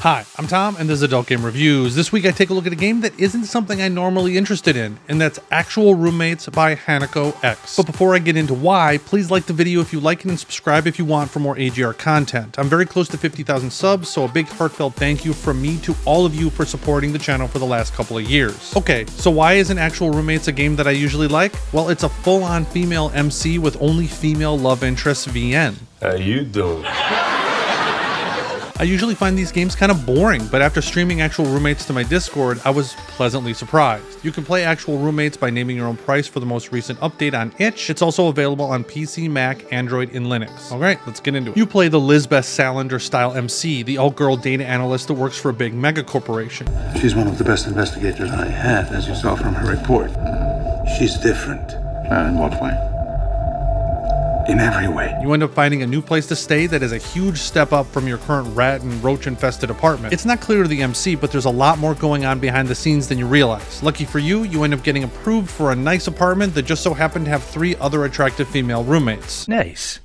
Hi, I'm Tom, and this is Adult Game Reviews. This week I take a look at a game that isn't something I'm normally interested in, and that's Actual Roommates by Hanako X. But before I get into why, please like the video if you like it and subscribe if you want for more AGR content. I'm very close to 50,000 subs, so a big heartfelt thank you from me to all of you for supporting the channel for the last couple of years. Okay, so why isn't Actual Roommates a game that I usually like? Well, it's a full-on female MC with only female love interest VN. How you doing? I usually find these games kind of boring, but after streaming Actual Roommates to my Discord, I was pleasantly surprised. You can play Actual Roommates by naming your own price for the most recent update on itch. It's also available on PC, Mac, Android, and Linux. Alright, let's get into it. You play the Lisbeth Salander style MC, the alt-girl data analyst that works for a big mega corporation. She's one of the best investigators I have, as you saw from her report. She's different. In what way? In every way. You end up finding a new place to stay that is a huge step up from your current rat and roach infested apartment. It's not clear to the MC, but there's a lot more going on behind the scenes than you realize. Lucky for you, you end up getting approved for a nice apartment that just so happened to have 3 other attractive female roommates. Nice.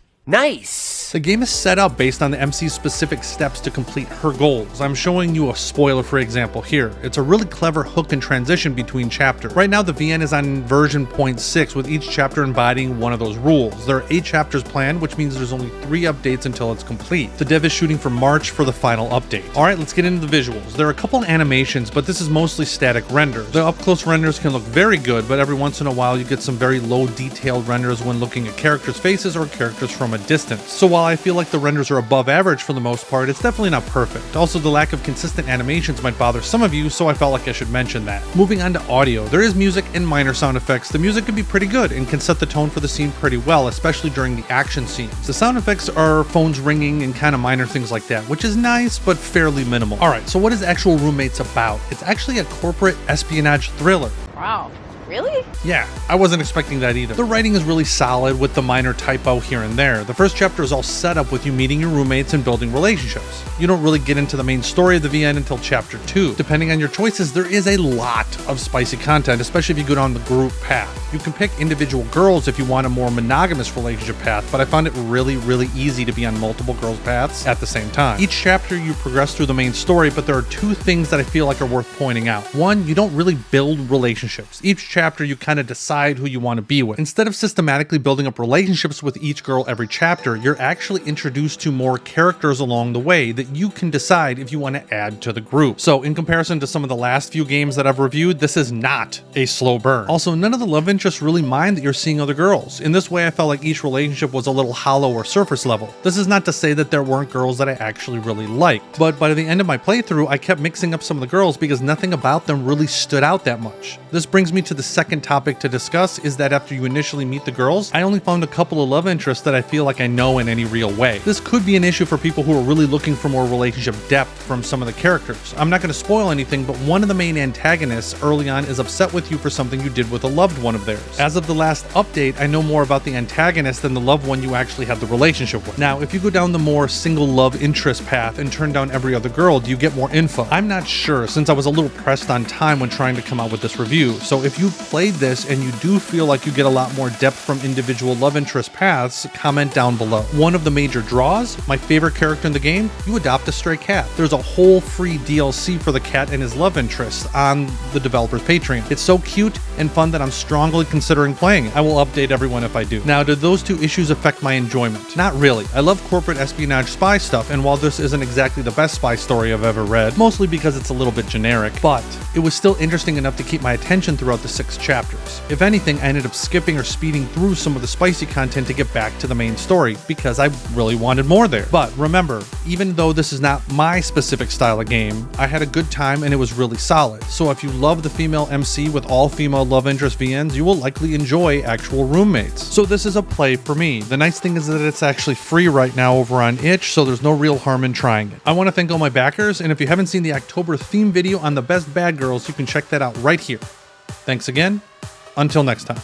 The game is set up based on the MC's specific steps to complete her goals. I'm showing you a spoiler for example here. It's a really clever hook and transition between chapters. Right now the VN is on version 0.6 with each chapter embodying one of those rules. There are 8 chapters planned, which means there's only 3 updates until it's complete. The dev is shooting for March for the final update. Alright, let's get into the visuals. There are a couple animations, but this is mostly static renders. The up-close renders can look very good, but every once in a while you get some very low detailed renders when looking at characters' faces or characters from a distance. So while I feel like the renders are above average for the most part, it's definitely not perfect. Also, the lack of consistent animations might bother some of you, so I felt like I should mention that. Moving on to audio, there is music and minor sound effects. The music can be pretty good and can set the tone for the scene pretty well, especially during the action scenes. The sound effects are phones ringing and kind of minor things like that, which is nice, but fairly minimal. Alright, so what is Actual Roommates about? It's actually a corporate espionage thriller. Wow. Really? Yeah, I wasn't expecting that either. The writing is really solid with the minor typo here and there. The first chapter is all set up with you meeting your roommates and building relationships. You don't really get into the main story of the VN until chapter 2. Depending on your choices, there is a lot of spicy content, especially if you go down the group path. You can pick individual girls if you want a more monogamous relationship path, but I found it really easy to be on multiple girls paths at the same time. Each chapter you progress through the main story, but there are 2 things that I feel like are worth pointing out. One, you don't really build relationships. Each chapter you kind of decide who you want to be with. Instead of systematically building up relationships with each girl every chapter, you're actually introduced to more characters along the way that you can decide if you want to add to the group. So in comparison to some of the last few games that I've reviewed, this is not a slow burn. Also, none of the love interests really mind that you're seeing other girls. In this way, I felt like each relationship was a little hollow or surface level. This is not to say that there weren't girls that I actually really liked, but by the end of my playthrough, I kept mixing up some of the girls because nothing about them really stood out that much. This brings me to the second topic to discuss, is that after you initially meet the girls, I only found a couple of love interests that I feel like I know in any real way. This could be an issue for people who are really looking for more relationship depth from some of the characters. I'm not going to spoil anything, but one of the main antagonists early on is upset with you for something you did with a loved one of theirs. As of the last update, I know more about the antagonist than the loved one you actually had the relationship with. Now, if you go down the more single love interest path and turn down every other girl, do you get more info? I'm not sure, since I was a little pressed on time when trying to come out with this review. So if you played this and you do feel like you get a lot more depth from individual love interest paths, comment down below. One of the major draws, my favorite character in the game, you adopt a stray cat. There's a whole free DLC for the cat and his love interest on the developer's Patreon. It's so cute and fun that I'm strongly considering playing it. I will update everyone if I do. Now, did those 2 issues affect my enjoyment? Not really. I love corporate espionage spy stuff, and while this isn't exactly the best spy story I've ever read, mostly because it's a little bit generic, but it was still interesting enough to keep my attention throughout the 6 chapters. If anything, I ended up skipping or speeding through some of the spicy content to get back to the main story because I really wanted more there. But remember, even though this is not my specific style of game, I had a good time and it was really solid. So if you love the female MC with all female love interest VNs, you will likely enjoy Actual Roommates. So this is a play for me. The nice thing is that it's actually free right now over on itch, so there's no real harm in trying it. I want to thank all my backers, and if you haven't seen the October theme video on the best bad girls, you can check that out right here. Thanks again. Until next time.